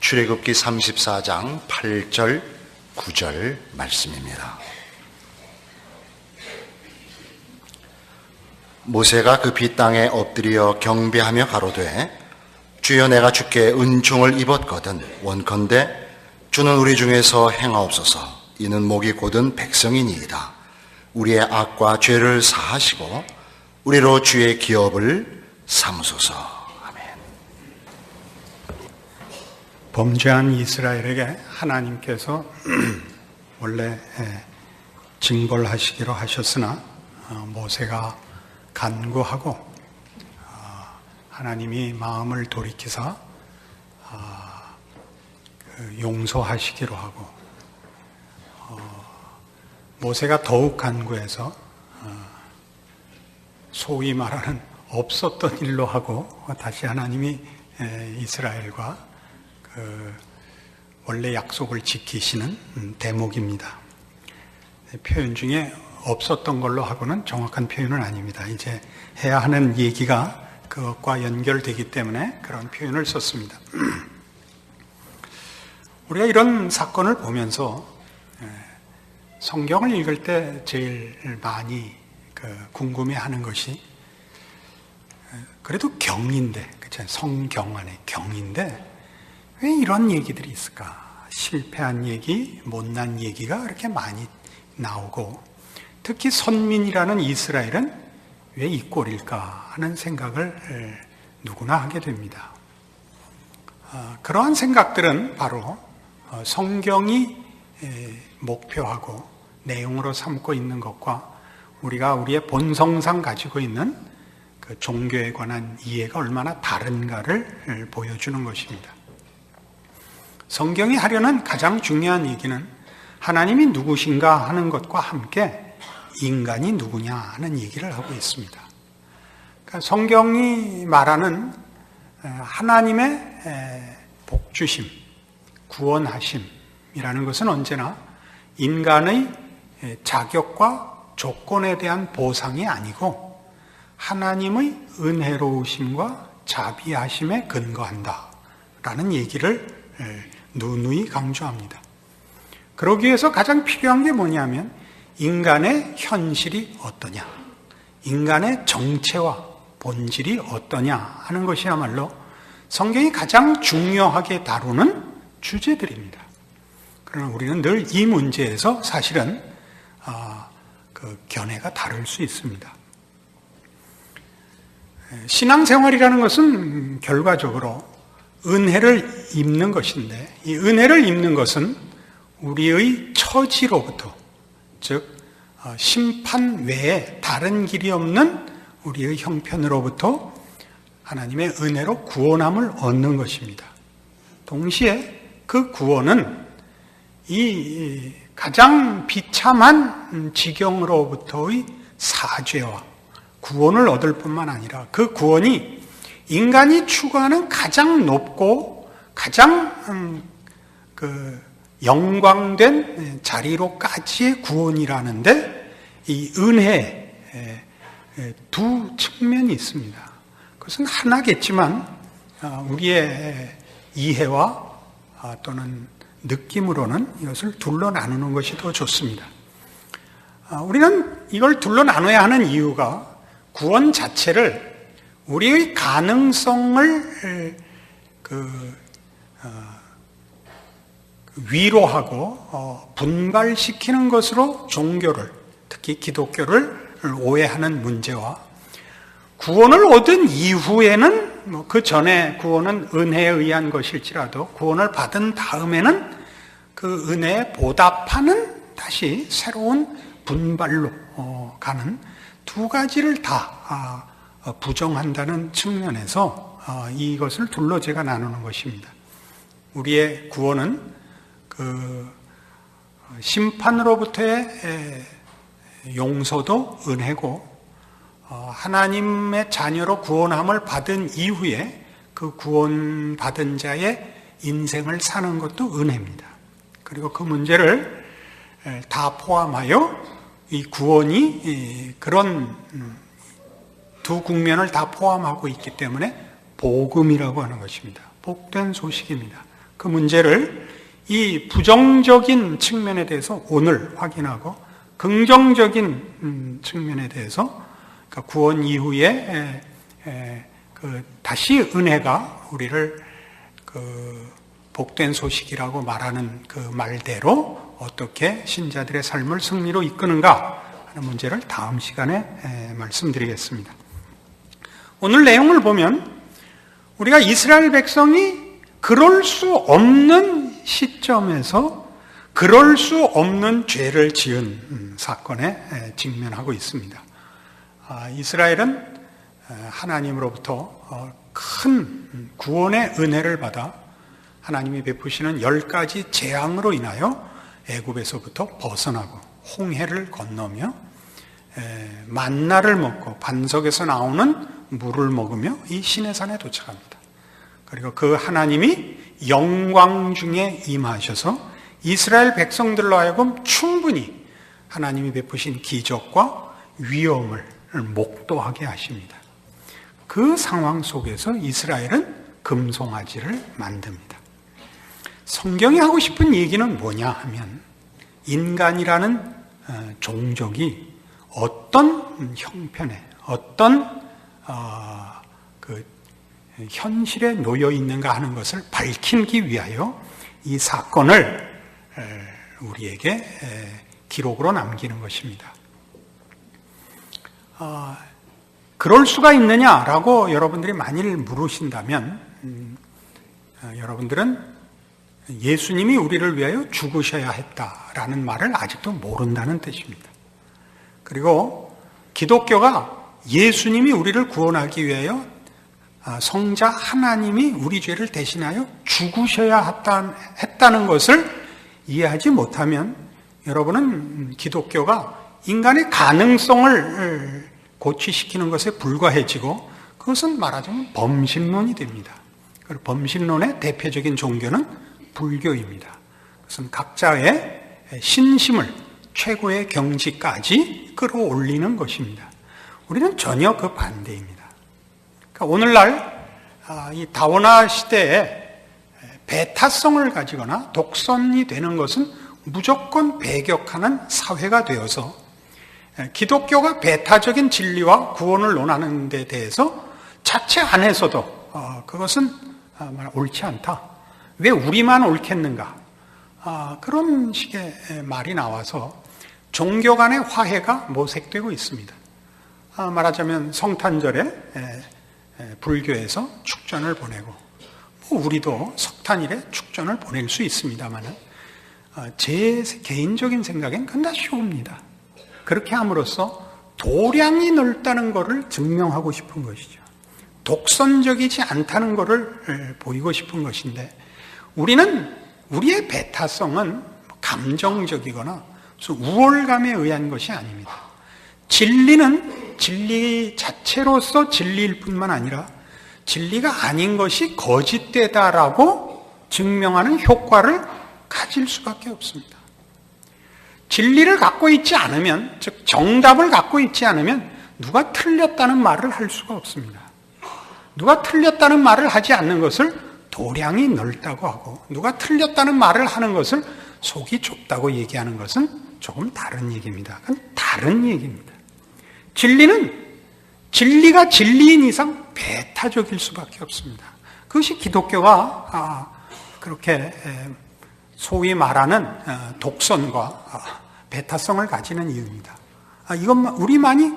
출애굽기 34장 8절 9절 말씀입니다. 모세가 급히 땅에 엎드려 경배하며 가로되 주여 내가 주께 은총을 입었거든 원컨대 주는 우리 중에서 행하옵소서. 이는 목이 곧은 백성이니이다. 우리의 악과 죄를 사하시고 우리로 주의 기업을 삼으소서. 아멘. 범죄한 이스라엘에게 하나님께서 원래 징벌하시기로 하셨으나 모세가 간구하고 하나님이 마음을 돌이키사 용서하시기로 하고 모세가 더욱 간구해서 소위 말하는 없었던 일로 하고 다시 하나님이 이스라엘과 원래 약속을 지키시는 대목입니다. 표현 중에 없었던 걸로 하고는 정확한 표현은 아닙니다. 이제 해야 하는 얘기가 그것과 연결되기 때문에 그런 표현을 썼습니다. 우리가 이런 사건을 보면서 성경을 읽을 때 제일 많이 궁금해하는 것이 그래도 경인데, 그렇죠? 성경 안에 경인데 왜 이런 얘기들이 있을까? 실패한 얘기, 못난 얘기가 그렇게 많이 나오고 특히 선민이라는 이스라엘은 왜 이 꼴일까 하는 생각을 누구나 하게 됩니다. 그러한 생각들은 바로 성경이 목표하고 내용으로 삼고 있는 것과 우리가 우리의 본성상 가지고 있는 그 종교에 관한 이해가 얼마나 다른가를 보여주는 것입니다. 성경이 하려는 가장 중요한 얘기는 하나님이 누구신가 하는 것과 함께 인간이 누구냐 하는 얘기를 하고 있습니다. 그러니까 성경이 말하는 하나님의 복주심, 구원하심이라는 것은 언제나 인간의 자격과 조건에 대한 보상이 아니고 하나님의 은혜로우심과 자비하심에 근거한다라는 얘기를 누누이 강조합니다. 그러기 위해서 가장 필요한 게 뭐냐면 인간의 현실이 어떠냐, 인간의 정체와 본질이 어떠냐 하는 것이야말로 성경이 가장 중요하게 다루는 주제들입니다. 그러나 우리는 늘 이 문제에서 사실은 그 견해가 다를 수 있습니다. 신앙생활이라는 것은 결과적으로 은혜를 입는 것인데 이 은혜를 입는 것은 우리의 처지로부터, 즉 심판 외에 다른 길이 없는 우리의 형편으로부터 하나님의 은혜로 구원함을 얻는 것입니다. 동시에 그 구원은 이 가장 비참한 지경으로부터의 사죄와 구원을 얻을 뿐만 아니라 그 구원이 인간이 추구하는 가장 높고 가장 영광된 자리로까지의 구원이라는데 이 은혜의 두 측면이 있습니다. 그것은 하나겠지만 우리의 이해와 또는 느낌으로는 이것을 둘러 나누는 것이 더 좋습니다. 우리는 이걸 둘러 나눠야 하는 이유가 구원 자체를 우리의 가능성을 위로하고 분발시키는 것으로 종교를, 특히 기독교를 오해하는 문제와 구원을 얻은 이후에는 그 전에 구원은 은혜에 의한 것일지라도 구원을 받은 다음에는 그 은혜에 보답하는 다시 새로운 분발로 가는 두 가지를 다 부정한다는 측면에서 이것을 둘러 제가 나누는 것입니다. 우리의 구원은 그 심판으로부터의 용서도 은혜고 하나님의 자녀로 구원함을 받은 이후에 그 구원받은 자의 인생을 사는 것도 은혜입니다. 그리고 그 문제를 다 포함하여 이 구원이 그런 두 국면을 다 포함하고 있기 때문에 복음이라고 하는 것입니다. 복된 소식입니다. 그 그 문제를 이 부정적인 측면에 대해서 오늘 확인하고 긍정적인 측면에 대해서 그러니까 구원 이후에 다시 은혜가 우리를 복된 소식이라고 말하는 그 말대로 어떻게 신자들의 삶을 승리로 이끄는가 하는 문제를 다음 시간에 말씀드리겠습니다. 오늘 내용을 보면 우리가 이스라엘 백성이 그럴 수 없는 시점에서 그럴 수 없는 죄를 지은 사건에 직면하고 있습니다. 이스라엘은 하나님으로부터 큰 구원의 은혜를 받아 하나님이 베푸시는 10가지 재앙으로 인하여 애굽에서부터 벗어나고 홍해를 건너며 만나를 먹고 반석에서 나오는 물을 먹으며 이 시내산에 도착합니다. 그리고 그 하나님이 영광 중에 임하셔서 이스라엘 백성들로 하여금 충분히 하나님이 베푸신 기적과 위엄을 목도하게 하십니다. 그 상황 속에서 이스라엘은 금송아지를 만듭니다. 성경이 하고 싶은 얘기는 뭐냐 하면 인간이라는 종족이 어떤 형편에 어떤 현실에 놓여 있는가 하는 것을 밝히기 위하여 이 사건을 우리에게 기록으로 남기는 것입니다. 그럴 수가 있느냐라고 여러분들이 만일 물으신다면 여러분들은 예수님이 우리를 위하여 죽으셔야 했다라는 말을 아직도 모른다는 뜻입니다. 그리고 기독교가 예수님이 우리를 구원하기 위하여 성자 하나님이 우리 죄를 대신하여 죽으셔야 했다는 것을 이해하지 못하면 여러분은 기독교가 인간의 가능성을 고취시키는 것에 불과해지고 그것은 말하자면 범신론이 됩니다. 그리고 범신론의 대표적인 종교는 불교입니다. 그것은 각자의 신심을 최고의 경지까지 끌어올리는 것입니다. 우리는 전혀 그 반대입니다. 그러니까 오늘날 이 다원화 시대에 배타성을 가지거나 독선이 되는 것은 무조건 배격하는 사회가 되어서 기독교가 배타적인 진리와 구원을 논하는 데 대해서 자체 안에서도 그것은 옳지 않다. 왜 우리만 옳겠는가? 그런 식의 말이 나와서 종교 간의 화해가 모색되고 있습니다. 말하자면 성탄절에 불교에서 축전을 보내고 우리도 석탄일에 축전을 보낼 수 있습니다만 제 개인적인 생각엔 그건 다 쇼입니다. 그렇게 함으로써 도량이 넓다는 것을 증명하고 싶은 것이죠. 독선적이지 않다는 것을 보이고 싶은 것인데 우리는 우리의 배타성은 감정적이거나 우월감에 의한 것이 아닙니다. 진리는 진리 자체로서 진리일 뿐만 아니라 진리가 아닌 것이 거짓되다라고 증명하는 효과를 가질 수밖에 없습니다. 진리를 갖고 있지 않으면, 즉 정답을 갖고 있지 않으면 누가 틀렸다는 말을 할 수가 없습니다. 누가 틀렸다는 말을 하지 않는 것을 도량이 넓다고 하고 누가 틀렸다는 말을 하는 것을 속이 좁다고 얘기하는 것은 조금 다른 얘기입니다. 그건 다른 얘기입니다. 진리는 진리가 진리인 이상 배타적일 수밖에 없습니다. 그것이 기독교가 그렇게 소위 말하는 독선과 배타성을 가지는 이유입니다. 이것만 우리만이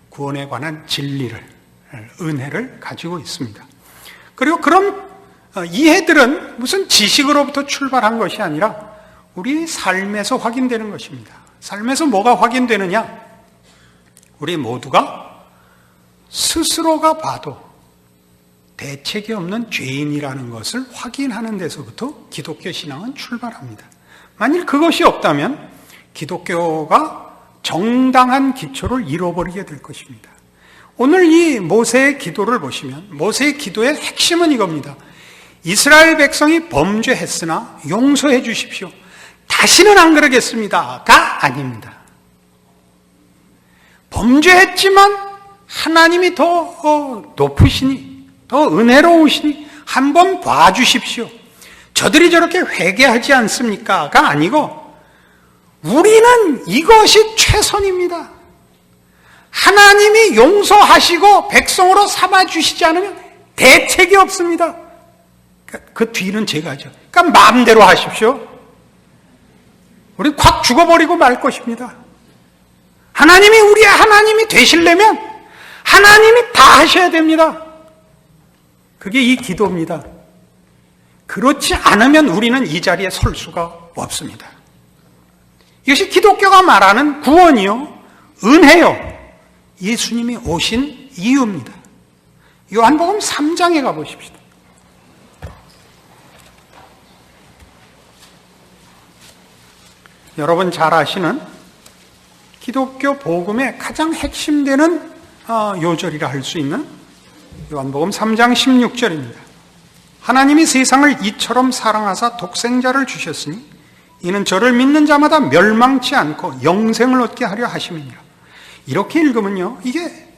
구원에 관한 진리를 은혜를 가지고 있습니다. 그리고 그런 이해들은 무슨 지식으로부터 출발한 것이 아니라 우리 삶에서 확인되는 것입니다. 삶에서 뭐가 확인되느냐? 우리 모두가 스스로가 봐도 대책이 없는 죄인이라는 것을 확인하는 데서부터 기독교 신앙은 출발합니다. 만일 그것이 없다면 기독교가 정당한 기초를 잃어버리게 될 것입니다. 오늘 이 모세의 기도를 보시면 모세의 기도의 핵심은 이겁니다. 이스라엘 백성이 범죄했으나 용서해 주십시오. 다시는 안 그러겠습니다가 아닙니다. 범죄했지만 하나님이 더 높으시니 더 은혜로우시니 한번 봐주십시오. 저들이 저렇게 회개하지 않습니까?가 아니고 우리는 이것이 최선입니다. 하나님이 용서하시고 백성으로 삼아주시지 않으면 대책이 없습니다. 그 뒤는 제가 하죠. 그러니까 마음대로 하십시오. 우리 확 죽어버리고 말 것입니다. 하나님이 우리의 하나님이 되시려면 하나님이 다 하셔야 됩니다. 그게 이 기도입니다. 그렇지 않으면 우리는 이 자리에 설 수가 없습니다. 이것이 기독교가 말하는 구원이요, 은혜요, 예수님이 오신 이유입니다. 요한복음 3장에 가보십시다. 여러분 잘 아시는 기독교 복음의 가장 핵심되는 요절이라 할 수 있는 요한복음 3장 16절입니다. 하나님이 세상을 이처럼 사랑하사 독생자를 주셨으니 이는 저를 믿는 자마다 멸망치 않고 영생을 얻게 하려 하심이니라. 이렇게 읽으면요, 이게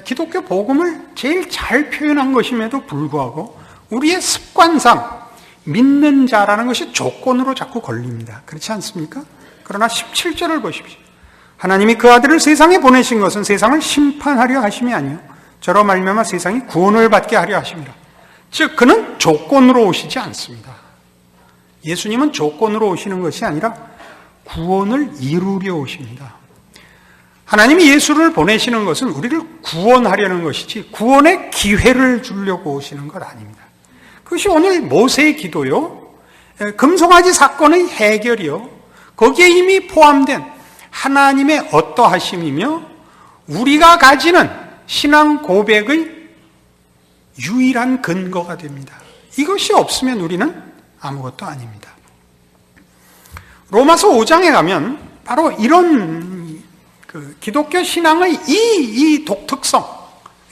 기독교 복음을 제일 잘 표현한 것임에도 불구하고 우리의 습관상 믿는 자라는 것이 조건으로 자꾸 걸립니다. 그렇지 않습니까? 그러나 17절을 보십시오. 하나님이 그 아들을 세상에 보내신 것은 세상을 심판하려 하심이 아니요 저로 말미암아 세상이 구원을 받게 하려 하심이라. 즉 그는 조건으로 오시지 않습니다. 예수님은 조건으로 오시는 것이 아니라 구원을 이루려 오십니다. 하나님이 예수를 보내시는 것은 우리를 구원하려는 것이지 구원의 기회를 주려고 오시는 것 아닙니다. 그것이 오늘 모세의 기도요, 금송아지 사건의 해결이요, 거기에 이미 포함된 하나님의 어떠하심이며 우리가 가지는 신앙 고백의 유일한 근거가 됩니다. 이것이 없으면 우리는 아무것도 아닙니다. 로마서 5장에 가면 바로 이런 기독교 신앙의 이 독특성,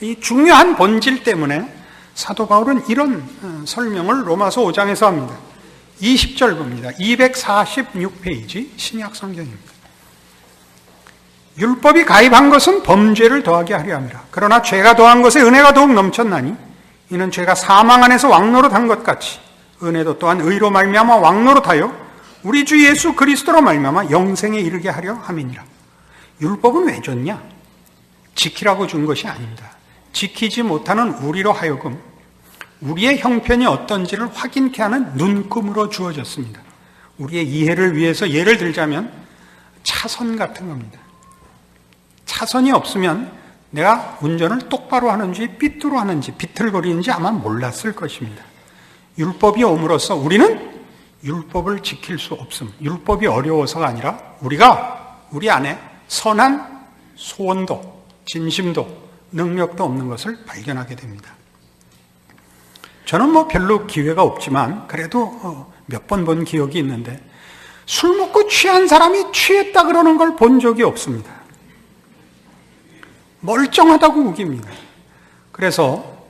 이 중요한 본질 때문에 사도 바울은 이런 설명을 로마서 5장에서 합니다. 20절 봅니다. 246페이지 신약 성경입니다. 율법이 가입한 것은 범죄를 더하게 하려 함이라. 그러나 죄가 더한 것에 은혜가 더욱 넘쳤나니 이는 죄가 사망 안에서 왕노릇한 것 같이 은혜도 또한 의로 말미암아 왕노릇하여 우리 주 예수 그리스도로 말미암아 영생에 이르게 하려 함이니라. 율법은 왜 줬냐? 지키라고 준 것이 아닙니다. 지키지 못하는 우리로 하여금 우리의 형편이 어떤지를 확인케 하는 눈금으로 주어졌습니다. 우리의 이해를 위해서 예를 들자면 차선 같은 겁니다. 차선이 없으면 내가 운전을 똑바로 하는지 삐뚤어 하는지 비틀거리는지 아마 몰랐을 것입니다. 율법이 옴으로써 우리는 율법을 지킬 수 없음. 율법이 어려워서가 아니라 우리가 우리 안에 선한 소원도 진심도 능력도 없는 것을 발견하게 됩니다. 저는 별로 기회가 없지만 그래도 몇 번 본 기억이 있는데 술 먹고 취한 사람이 취했다 그러는 걸 본 적이 없습니다. 멀쩡하다고 우깁니다. 그래서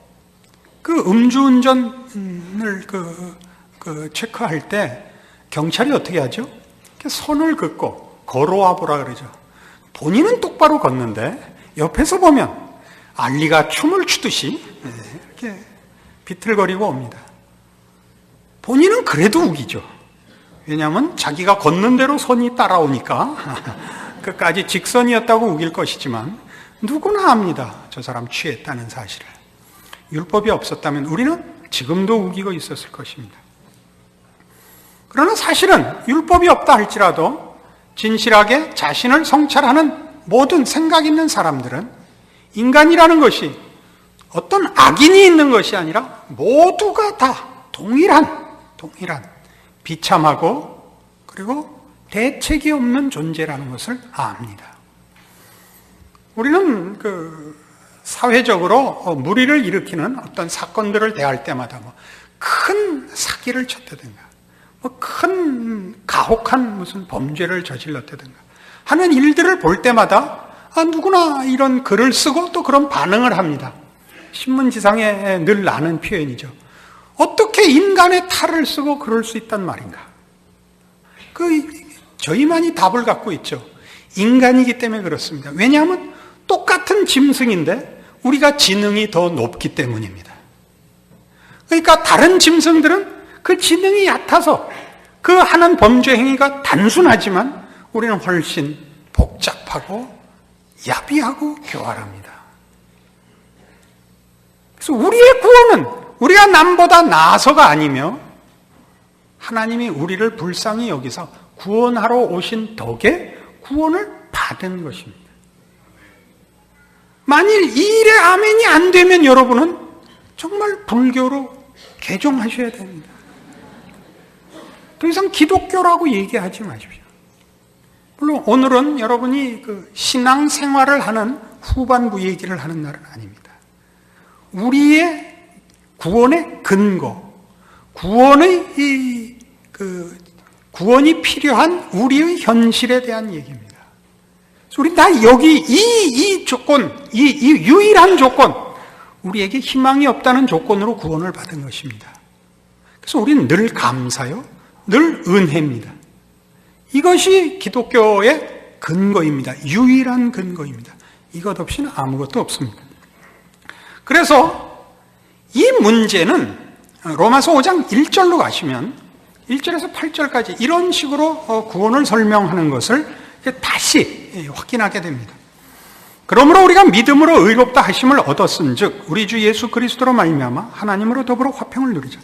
그 음주운전을 체크할 때 경찰이 어떻게 하죠? 손을 긋고 걸어와 보라 그러죠. 본인은 똑바로 걷는데 옆에서 보면 알리가 춤을 추듯이 이렇게 비틀거리고 옵니다. 본인은 그래도 우기죠. 왜냐하면 자기가 걷는 대로 손이 따라오니까 끝까지 직선이었다고 우길 것이지만 누구나 압니다. 저 사람 취했다는 사실을. 율법이 없었다면 우리는 지금도 우기고 있었을 것입니다. 그러나 사실은 율법이 없다 할지라도 진실하게 자신을 성찰하는 모든 생각 있는 사람들은 인간이라는 것이 어떤 악인이 있는 것이 아니라 모두가 다 동일한 비참하고 그리고 대책이 없는 존재라는 것을 압니다. 우리는 사회적으로 무리를 일으키는 어떤 사건들을 대할 때마다 큰 사기를 쳤다든가 큰 가혹한 무슨 범죄를 저질렀다든가 하는 일들을 볼 때마다 누구나 이런 글을 쓰고 또 그런 반응을 합니다. 신문지상에 늘 나는 표현이죠. 어떻게 인간의 탈을 쓰고 그럴 수 있단 말인가? 저희만이 답을 갖고 있죠. 인간이기 때문에 그렇습니다. 왜냐하면 똑같은 짐승인데 우리가 지능이 더 높기 때문입니다. 그러니까 다른 짐승들은 그 지능이 얕아서 그 하는 범죄 행위가 단순하지만 우리는 훨씬 복잡하고 야비하고 교활합니다. 그래서 우리의 구원은 우리가 남보다 나아서가 아니며 하나님이 우리를 불쌍히 여기서 구원하러 오신 덕에 구원을 받은 것입니다. 만일 이 일에 아멘이 안 되면 여러분은 정말 불교로 개종하셔야 됩니다. 더 이상 기독교라고 얘기하지 마십시오. 물론 오늘은 여러분이 그 신앙생활을 하는 후반부 얘기를 하는 날은 아닙니다. 우리의 구원의 근거, 구원이 필요한 우리의 현실에 대한 얘기입니다. 그래서 우리 다 여기 이 조건, 이 유일한 조건, 우리에게 희망이 없다는 조건으로 구원을 받은 것입니다. 그래서 우리는 늘 감사요, 늘 은혜입니다. 이것이 기독교의 근거입니다. 유일한 근거입니다. 이것 없이는 아무것도 없습니다. 그래서 이 문제는 로마서 5장 1절로 가시면 1절에서 8절까지 이런 식으로 구원을 설명하는 것을 다시 확인하게 됩니다. 그러므로 우리가 믿음으로 의롭다 하심을 얻었은즉 우리 주 예수 그리스도로 말미암아 하나님으로 더불어 화평을 누리자.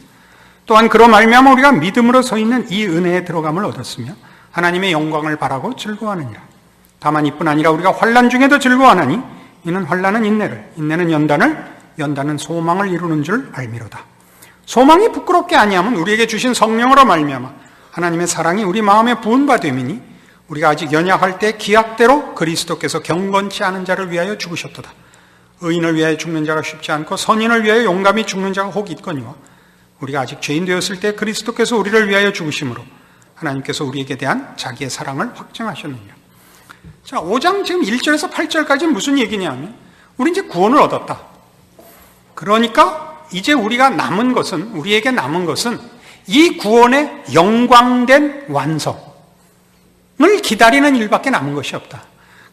또한 그로 말미암아 우리가 믿음으로 서 있는 이 은혜에 들어감을 얻었으며 하나님의 영광을 바라고 즐거워하느니라. 다만 이뿐 아니라 우리가 환난 중에도 즐거워하나니 이는 환난은 인내를, 인내는 연단을, 연단은 소망을 이루는 줄 알미로다. 소망이 부끄럽게 아니하면 우리에게 주신 성령으로 말미암아 하나님의 사랑이 우리 마음에 부은 바 됨이니 우리가 아직 연약할 때 기약대로 그리스도께서 경건치 않은 자를 위하여 죽으셨도다. 의인을 위하여 죽는 자가 쉽지 않고 선인을 위하여 용감히 죽는 자가 혹 있거니와 우리가 아직 죄인 되었을 때 그리스도께서 우리를 위하여 죽으심으로 하나님께서 우리에게 대한 자기의 사랑을 확증하셨느니라. 자, 5장 지금 1절에서 8절까지 무슨 얘기냐면 우리 이제 구원을 얻었다. 그러니까 이제 우리가 남은 것은, 우리에게 남은 것은 이 구원의 영광된 완성을 기다리는 일밖에 남은 것이 없다.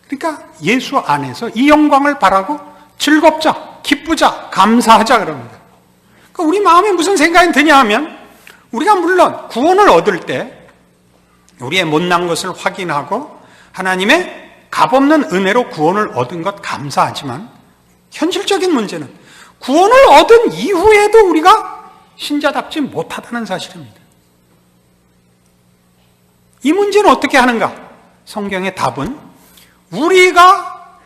그러니까 예수 안에서 이 영광을 바라고 즐겁자, 기쁘자, 감사하자 그럽니다. 그러니까 우리 마음에 무슨 생각이 드냐 하면 우리가 물론 구원을 얻을 때 우리의 못난 것을 확인하고 하나님의 값없는 은혜로 구원을 얻은 것 감사하지만 현실적인 문제는 구원을 얻은 이후에도 우리가 신자답지 못하다는 사실입니다. 이 문제는 어떻게 하는가? 성경의 답은 우리가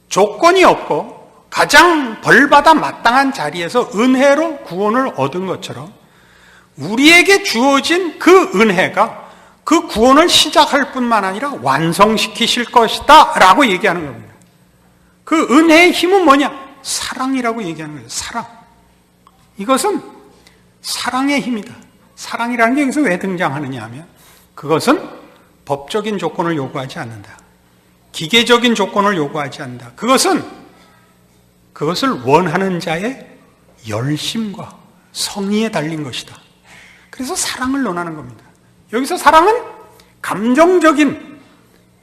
조건이 없고 가장 벌받아 마땅한 자리에서 은혜로 구원을 얻은 것처럼 우리에게 주어진 그 은혜가 그 구원을 시작할 뿐만 아니라 완성시키실 것이다 라고 얘기하는 겁니다. 그 은혜의 힘은 뭐냐? 사랑이라고 얘기하는 거예요. 사랑. 이것은 사랑의 힘이다. 사랑이라는 게 여기서 왜 등장하느냐 하면 그것은 법적인 조건을 요구하지 않는다. 기계적인 조건을 요구하지 않는다. 그것을 원하는 자의 열심과 성의에 달린 것이다. 그래서 사랑을 논하는 겁니다. 여기서 사랑은 감정적인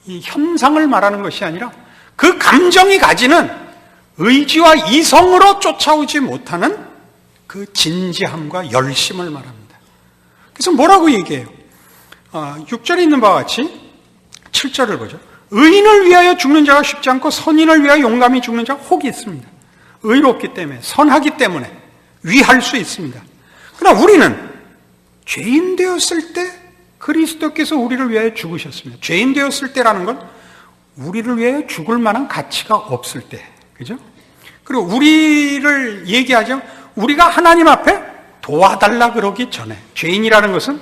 이 현상을 말하는 것이 아니라 그 감정이 가지는 의지와 이성으로 쫓아오지 못하는 그 진지함과 열심을 말합니다. 그래서 뭐라고 얘기해요? 6절에 있는 바와 같이 7절을 보죠. 의인을 위하여 죽는 자가 쉽지 않고 선인을 위하여 용감히 죽는 자가 혹이 있습니다. 의롭기 때문에, 선하기 때문에 위할 수 있습니다. 그러나 우리는 죄인 되었을 때 그리스도께서 우리를 위하여 죽으셨습니다. 죄인 되었을 때라는 건 우리를 위하여 죽을 만한 가치가 없을 때, 그죠? 그리고 우리를 얘기하자면 우리가 하나님 앞에 도와달라 그러기 전에, 죄인이라는 것은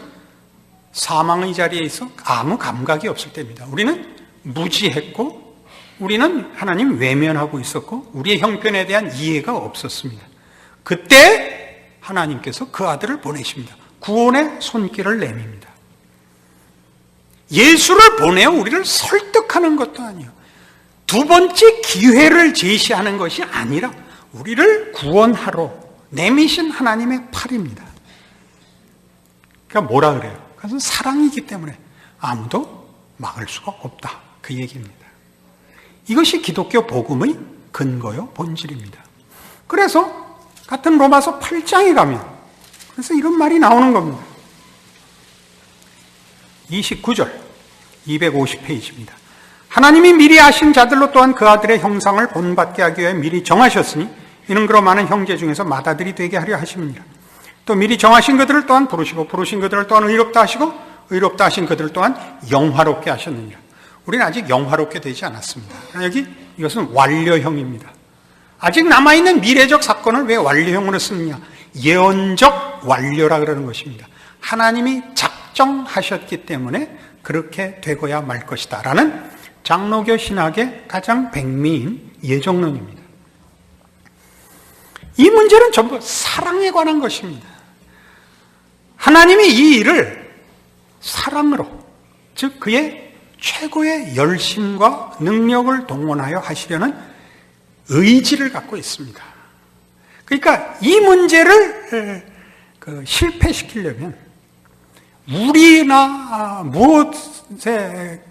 사망의 자리에 있어 아무 감각이 없을 때입니다. 우리는 무지했고 우리는 하나님 외면하고 있었고 우리의 형편에 대한 이해가 없었습니다. 그때 하나님께서 그 아들을 보내십니다. 구원의 손길을 내밉니다. 예수를 보내어 우리를 설득하는 것도 아니에요. 두 번째 기회를 제시하는 것이 아니라 우리를 구원하러 내미신 하나님의 팔입니다. 그러니까 뭐라 그래요? 그것은 사랑이기 때문에 아무도 막을 수가 없다. 그 얘기입니다. 이것이 기독교 복음의 근거요, 본질입니다. 그래서 같은 로마서 8장에 가면 그래서 이런 말이 나오는 겁니다. 29절 250페이지입니다. 하나님이 미리 아신 자들로 또한 그 아들의 형상을 본받게 하기 위해 미리 정하셨으니 이는 그로 많은 형제 중에서 맏아들이 되게 하려 하심이니라. 또 미리 정하신 그들을 또한 부르시고 부르신 그들을 또한 의롭다 하시고 의롭다 하신 그들을 또한 영화롭게 하셨느니라. 우리는 아직 영화롭게 되지 않았습니다. 여기 이것은 완료형입니다. 아직 남아있는 미래적 사건을 왜 완료형으로 쓰느냐? 예언적 완료라 그러는 것입니다. 하나님이 작정하셨기 때문에 그렇게 되고야 말 것이다 라는 장로교 신학의 가장 백미인 예정론입니다. 이 문제는 전부 사랑에 관한 것입니다. 하나님이 이 일을 사랑으로, 즉 그의 최고의 열심과 능력을 동원하여 하시려는 의지를 갖고 있습니다. 그러니까 이 문제를 실패시키려면 우리나 무엇의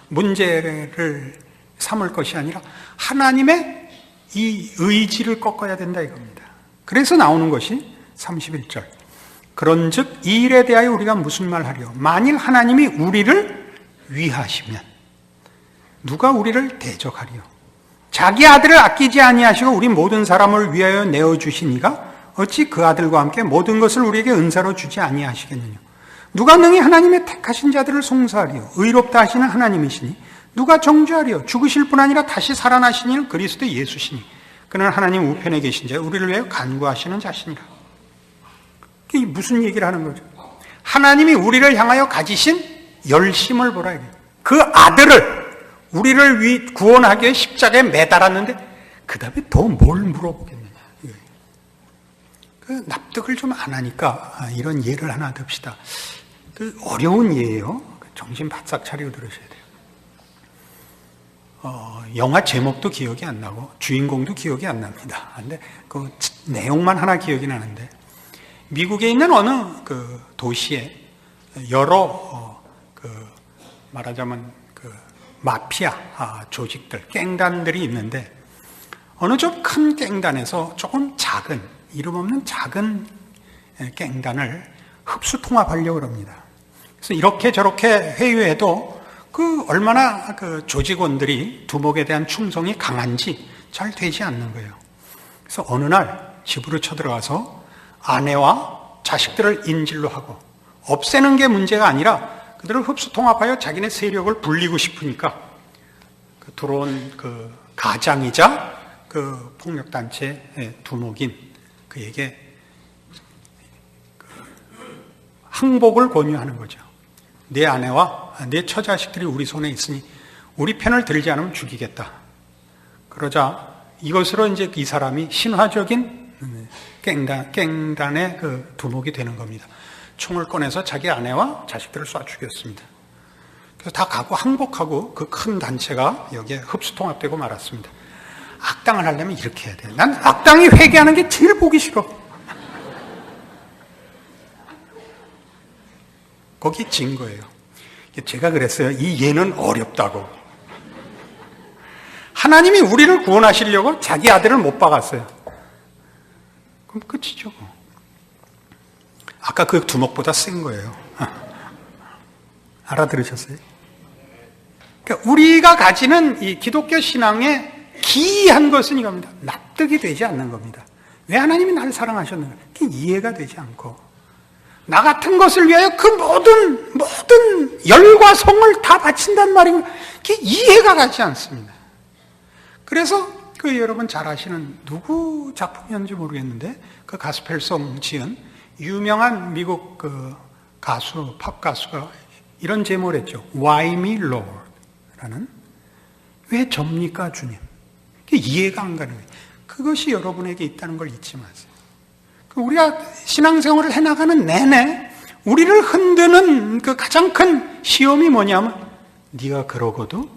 문제를 삼을 것이 아니라 하나님의 이 의지를 꺾어야 된다 이겁니다. 그래서 나오는 것이 31절. 그런즉 이 일에 대하여 우리가 무슨 말 하리요? 만일 하나님이 우리를 위하시면 누가 우리를 대적하리요? 자기 아들을 아끼지 아니하시고 우리 모든 사람을 위하여 내어주시니가 어찌 그 아들과 함께 모든 것을 우리에게 은사로 주지 아니하시겠느냐? 누가 능히 하나님의 택하신 자들을 송사하리요? 의롭다 하시는 하나님이시니 누가 정죄하리요? 죽으실 뿐 아니라 다시 살아나신 이는 그리스도 예수시니 그는 하나님 우편에 계신 자 우리를 위하여 간구하시는 자시니라. 이게 무슨 얘기를 하는 거죠? 하나님이 우리를 향하여 가지신 열심을 보라 이거예요. 그 아들을 우리를 구원하기 위해 십자가에 매달았는데 그 다음에 더 뭘 물어보겠느냐. 그 납득을 좀 안 하니까 이런 예를 하나 듭시다. 그 어려운 예예요. 정신 바싹 차리고 들으셔야 돼요. 영화 제목도 기억이 안 나고 주인공도 기억이 안 납니다. 근데 그 내용만 하나 기억이 나는데 미국에 있는 어느 그 도시에 여러 말하자면 마피아 조직들, 갱단들이 있는데 어느 좀 큰 갱단에서 조금 작은, 이름 없는 작은 갱단을 흡수 통합하려고 합니다. 그래서 이렇게 저렇게 회유해도 얼마나 조직원들이 두목에 대한 충성이 강한지 잘 되지 않는 거예요. 그래서 어느 날 집으로 쳐들어가서 아내와 자식들을 인질로 하고 없애는 게 문제가 아니라 그들을 흡수 통합하여 자기네 세력을 불리고 싶으니까 들어온 가장이자 폭력단체 두목인 그에게 항복을 권유하는 거죠. 내 아내와 내 처자식들이 우리 손에 있으니 우리 편을 들지 않으면 죽이겠다. 그러자 이것으로 이제 이 사람이 신화적인 갱단의 두목이 되는 겁니다. 총을 꺼내서 자기 아내와 자식들을 쏴 죽였습니다. 그래서 다 가고 항복하고 그 큰 단체가 여기에 흡수 통합되고 말았습니다. 악당을 하려면 이렇게 해야 돼. 난 악당이 회개하는 게 제일 보기 싫어. 거기 진 거예요. 제가 그랬어요. 이 예는 어렵다고. 하나님이 우리를 구원하시려고 자기 아들을 못 박았어요. 그럼 끝이죠. 아까 그 두목보다 센 거예요. 알아들으셨어요? 그러니까 우리가 가지는 이 기독교 신앙의 기이한 것은 이겁니다. 납득이 되지 않는 겁니다. 왜 하나님이 나를 사랑하셨는가? 그게 이해가 되지 않고 나 같은 것을 위하여 그 모든 열과 성을 다 바친단 말인 그게 이해가 가지 않습니다. 그래서 여러분 잘 아시는 누구 작품이었는지 모르겠는데 그 가스펠송 지은 유명한 미국 가수, 팝 가수가 이런 제목을 했죠. Why me, Lord? 라는 왜 접니까, 주님? 이해가 안 가는 거예요. 그것이 여러분에게 있다는 걸 잊지 마세요. 우리가 신앙생활을 해나가는 내내 우리를 흔드는 가장 큰 시험이 뭐냐면 네가 그러고도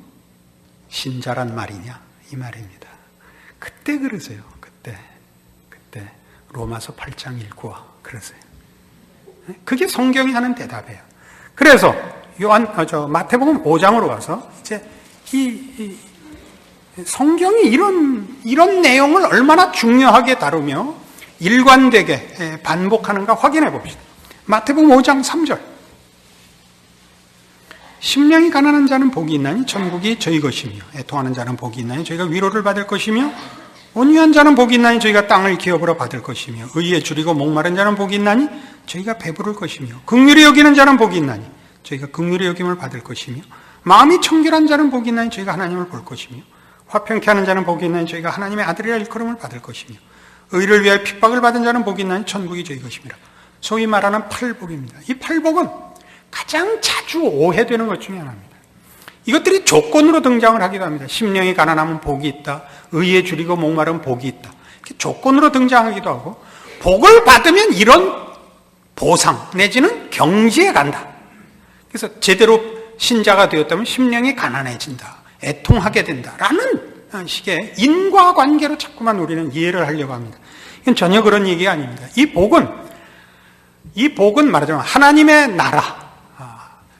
신자란 말이냐 이 말입니다. 그때 그러세요. 그때 로마서 8장 읽고 그러세요. 그게 성경이 하는 대답이에요. 그래서 마태복음 5장으로 가서 이제 이 성경이 이런 내용을 얼마나 중요하게 다루며 일관되게 반복하는가 확인해 봅시다. 마태복음 5장 3절. 심령이 가난한 자는 복이 있나니 천국이 저희 것이며, 애통하는 자는 복이 있나니 저희가 위로를 받을 것이며, 온유한 자는 복이 있나니 저희가 땅을 기업으로 받을 것이며, 의에 줄이고 목마른 자는 복이 있나니 저희가 배부를 것이며, 긍휼히 여기는 자는 복이 있나니 저희가 긍휼히 여김을 받을 것이며, 마음이 청결한 자는 복이 있나니 저희가 하나님을 볼 것이며, 화평케 하는 자는 복이 있나니 저희가 하나님의 아들이라 일컬음을 받을 것이며, 의를 위하여 핍박을 받은 자는 복이 있나니 천국이 저희 것이니라. 소위 말하는 팔복입니다. 이 팔복은 가장 자주 오해되는 것 중에 하나입니다. 이것들이 조건으로 등장을 하기도 합니다. 심령이 가난하면 복이 있다. 의에 줄이고 목마른 복이 있다. 이렇게 조건으로 등장하기도 하고, 복을 받으면 이런 보상 내지는 경지에 간다. 그래서 제대로 신자가 되었다면 심령이 가난해진다. 애통하게 된다라는 식의 인과관계로 자꾸만 우리는 이해를 하려고 합니다. 이건 전혀 그런 얘기가 아닙니다. 이 복은 말하자면 하나님의 나라,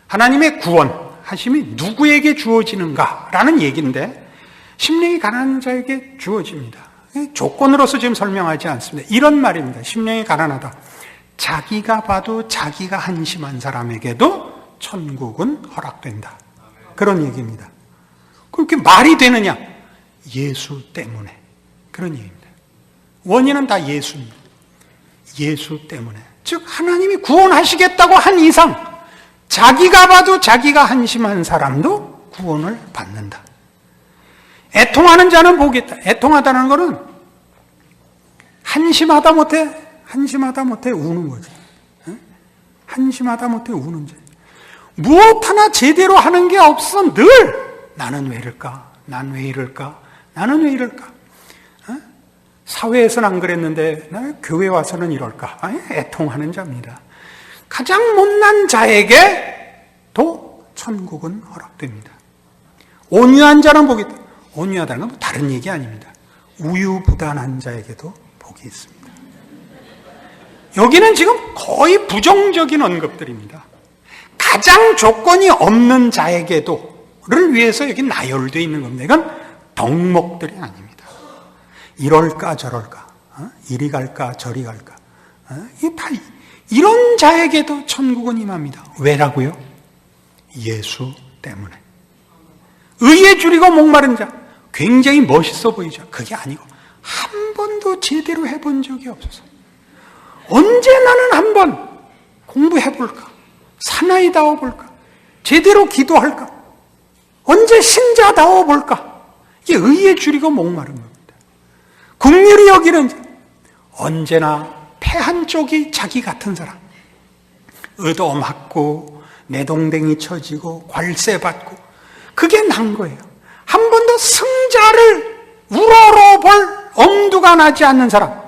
하나님의 구원하심이 누구에게 주어지는가라는 얘기인데, 심령이 가난한 자에게 주어집니다. 조건으로서 지금 설명하지 않습니다. 이런 말입니다. 심령이 가난하다. 자기가 봐도 자기가 한심한 사람에게도 천국은 허락된다. 그런 얘기입니다. 그렇게 말이 되느냐? 예수 때문에. 그런 얘기입니다. 원인은 다 예수입니다. 예수 때문에. 즉 하나님이 구원하시겠다고 한 이상 자기가 봐도 자기가 한심한 사람도 구원을 받는다. 애통하는 자는 복이 있다. 애통하다는 것은 한심하다 못해 우는 거지. 한심하다 못해 우는 자. 무엇 하나 제대로 하는 게 없어. 늘 나는 왜 이럴까? 난 왜 이럴까? 나는 왜 이럴까? 사회에서는 안 그랬는데 나 교회 와서는 이럴까? 애통하는 자입니다. 가장 못난 자에게도 천국은 허락됩니다. 온유한 자는 복이 있다. 온유하다는 건 다른 얘기 아닙니다. 우유부단한 자에게도 복이 있습니다. 여기는 지금 거의 부정적인 언급들입니다. 가장 조건이 없는 자에게도를 위해서 여기 나열되어 있는 겁니다. 이건 덕목들이 아닙니다. 이럴까 저럴까, 이리 갈까 저리 갈까, 이런 자에게도 천국은 임합니다. 왜라고요? 예수 때문에. 의에 줄이고 목마른 자, 굉장히 멋있어 보이죠. 그게 아니고 한 번도 제대로 해본 적이 없어서 언제 나는 한번 공부해볼까, 사나이다워 볼까, 제대로 기도할까, 언제 신자다워 볼까. 이게 의에 줄이고 목마른 겁니다. 긍휼히 여기는 자, 언제나 패 한쪽이 자기 같은 사람, 얻어맞고 내동댕이 쳐지고 괄세받고, 그게 난 거예요. 한 번도 승자를 우러러볼 엄두가 나지 않는 사람.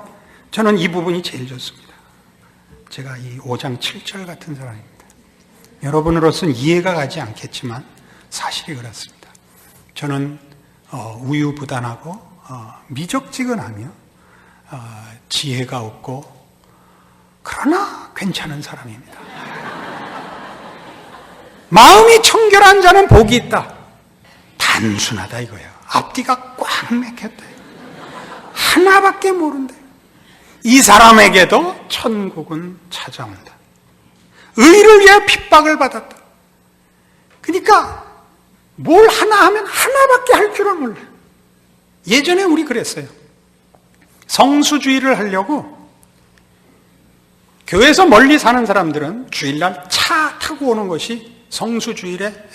저는 이 부분이 제일 좋습니다. 제가 이 5장 7절 같은 사람입니다. 여러분으로서는 이해가 가지 않겠지만 사실이 그렇습니다. 저는 우유부단하고 미적지근하며 지혜가 없고 그러나 괜찮은 사람입니다. 마음이 청결한 자는 복이 있다. 단순하다 이거예요. 앞뒤가 꽉 막혔다. 하나밖에 모른다. 이 사람에게도 천국은 찾아온다. 의를 위해 핍박을 받았다. 그러니까 뭘 하나 하면 하나밖에 할 줄은 몰라요. 예전에 우리 그랬어요. 성수주의를 하려고 교회에서 멀리 사는 사람들은 주일날 차 타고 오는 것이 성수주일에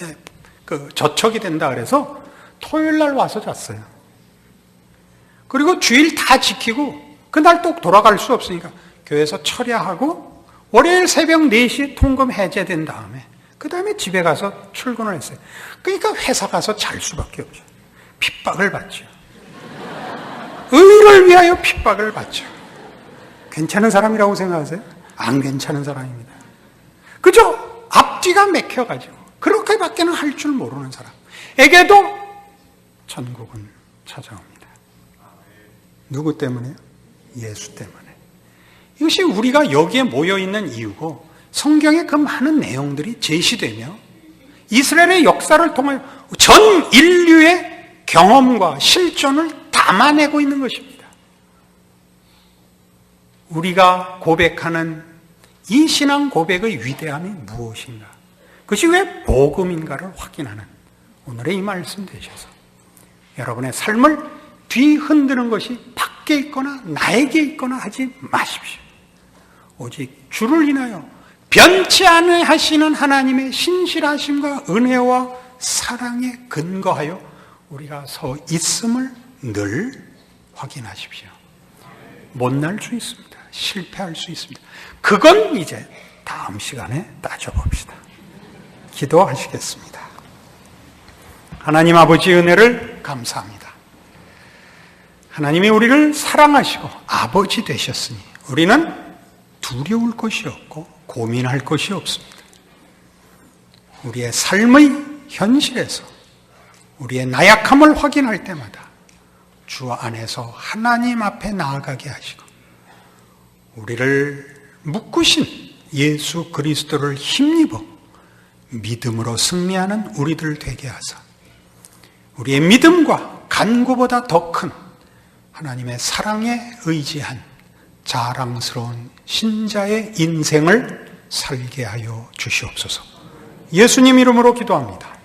저촉이 된다 그래서 토요일날 와서 잤어요. 그리고 주일 다 지키고 그날 또 돌아갈 수 없으니까 교회에서 철야하고 월요일 새벽 4시에 통금 해제된 다음에 그 다음에 집에 가서 출근을 했어요. 그러니까 회사 가서 잘 수밖에 없죠. 핍박을 받죠. 의를 위하여 핍박을 받죠. 괜찮은 사람이라고 생각하세요? 안 괜찮은 사람입니다. 그죠? 앞뒤가 맥혀가지고 그렇게밖에는 할 줄 모르는 사람에게도 천국은 찾아옵니다. 누구 때문에요? 예수 때문에. 이것이 우리가 여기에 모여있는 이유고, 성경의 그 많은 내용들이 제시되며 이스라엘의 역사를 통해 전 인류의 경험과 실존을 담아내고 있는 것입니다. 우리가 고백하는 이 신앙 고백의 위대함이 무엇인가? 그것이 왜 복음인가를 확인하는 오늘의 이 말씀 되셔서 여러분의 삶을 뒤흔드는 것이 밖에 있거나 나에게 있거나 하지 마십시오. 오직 주를 인하여 변치 않으시는 하나님의 신실하심과 은혜와 사랑에 근거하여 우리가 서 있음을 늘 확인하십시오. 못날 수 있습니다. 실패할 수 있습니다. 그건 이제 다음 시간에 따져봅시다. 기도하시겠습니다. 하나님 아버지 은혜를 감사합니다. 하나님이 우리를 사랑하시고 아버지 되셨으니 우리는 두려울 것이 없고 고민할 것이 없습니다. 우리의 삶의 현실에서 우리의 나약함을 확인할 때마다 주 안에서 하나님 앞에 나아가게 하시고 우리를 묶으신 예수 그리스도를 힘입어 믿음으로 승리하는 우리들 되게 하사 우리의 믿음과 간구보다 더 큰 하나님의 사랑에 의지한 자랑스러운 신자의 인생을 살게 하여 주시옵소서. 예수님 이름으로 기도합니다.